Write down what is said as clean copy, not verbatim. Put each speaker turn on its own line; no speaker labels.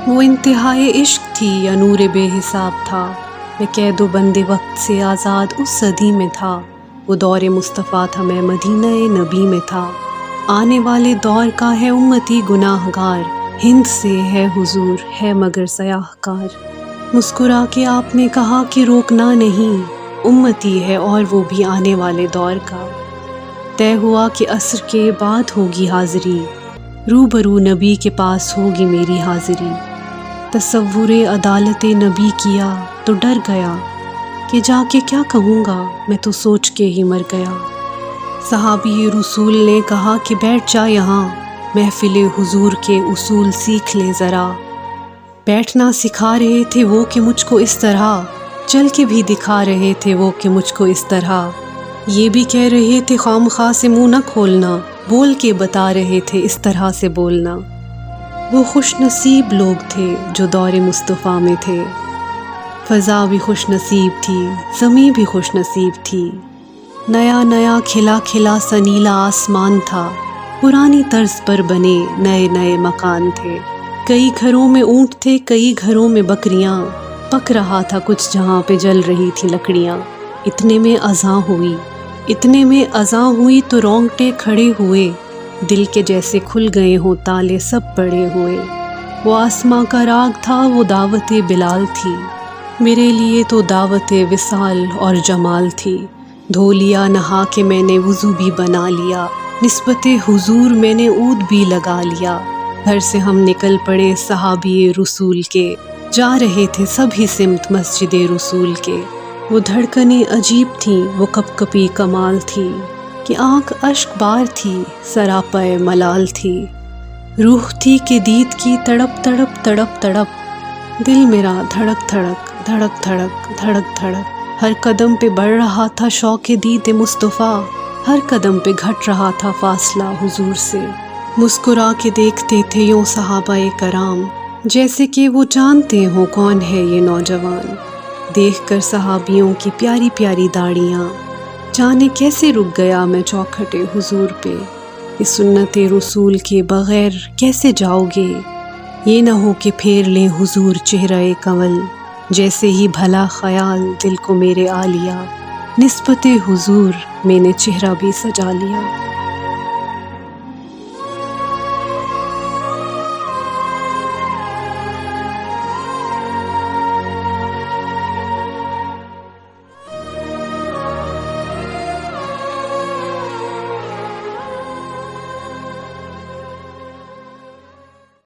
وہ انتہائے عشق تھی یا نور بے حساب تھا، میں قید و بند وقت سے آزاد اس صدی میں تھا۔ وہ دور مصطفیٰ تھا، میں مدینہ نبی میں تھا۔ آنے والے دور کا ہے امتی گناہ گار، ہند سے ہے حضور ہے مگر سیاہ کار۔ مسکرا کے آپ نے کہا کہ روکنا نہیں، امتی ہے اور وہ بھی آنے والے دور کا۔ طے ہوا کہ عصر کے بعد ہوگی حاضری، روبرو نبی کے پاس ہوگی میری حاضری۔ تصور عدالت نبی کیا تو ڈر گیا کہ جا کے کیا کہوں گا، میں تو سوچ کے ہی مر گیا۔ صحابی رسول نے کہا کہ بیٹھ جا یہاں، محفل حضور کے اصول سیکھ لے ذرا۔ بیٹھنا سکھا رہے تھے وہ کہ مجھ کو اس طرح، چل کے بھی دکھا رہے تھے وہ کہ مجھ کو اس طرح۔ یہ بھی کہہ رہے تھے خامخواہ سے منہ نہ کھولنا، بول کے بتا رہے تھے اس طرح سے بولنا۔ وہ خوش نصیب لوگ تھے جو دور مصطفیٰ میں تھے، فضا بھی خوش نصیب تھی، زمیں بھی خوش نصیب تھی۔ نیا نیا کھلا کھلا سا نیلا آسمان تھا، پرانی طرز پر بنے نئے نئے مکان تھے۔ کئی گھروں میں اونٹ تھے، کئی گھروں میں بکریاں، پک رہا تھا کچھ جہاں پہ جل رہی تھی لکڑیاں۔ اتنے میں اذاں ہوئی تو رونگٹے کھڑے ہوئے، دل کے جیسے کھل گئے ہوں تالے سب پڑے ہوئے۔ وہ آسماں کا راگ تھا، وہ دعوت بلال تھی، میرے لیے تو دعوت وصال اور جمال تھی۔ دھو لیا نہا کے میں نے وضو بھی بنا لیا، نسبت حضور میں نے عود بھی لگا لیا۔ گھر سے ہم نکل پڑے صحابی رسول کے، جا رہے تھے سبھی سمت مسجد رسول کے۔ وہ دھڑکنیں عجیب تھیں، وہ کپ کپی کمال تھی، کہ آنکھ اشک بار تھی، سراپے ملال تھی۔ روح تھی کہ دید کی تڑپ تڑپ تڑپ تڑپ، دل میرا دھڑک دھڑک دھڑک دھڑک دھڑک دھڑک۔ ہر قدم پہ بڑھ رہا تھا شوق دید مصطفیٰ، ہر قدم پہ گھٹ رہا تھا فاصلہ حضور سے۔ مسکرا کے دیکھتے تھے یوں صحابہ کرام، جیسے کہ وہ جانتے ہوں کون ہے یہ نوجوان۔ دیکھ کر صحابیوں کی پیاری پیاری داڑیاں، جانے کیسے رک گیا میں چوکھٹے حضور پہ۔ یہ سنت رسول کے بغیر کیسے جاؤ گے، یہ نہ ہو کہ پھیر لیں حضور چہرہ کنول، جیسے ہی بھلا خیال دل کو میرے آ لیا، نسبت حضور میں نے چہرہ بھی سجا لیا۔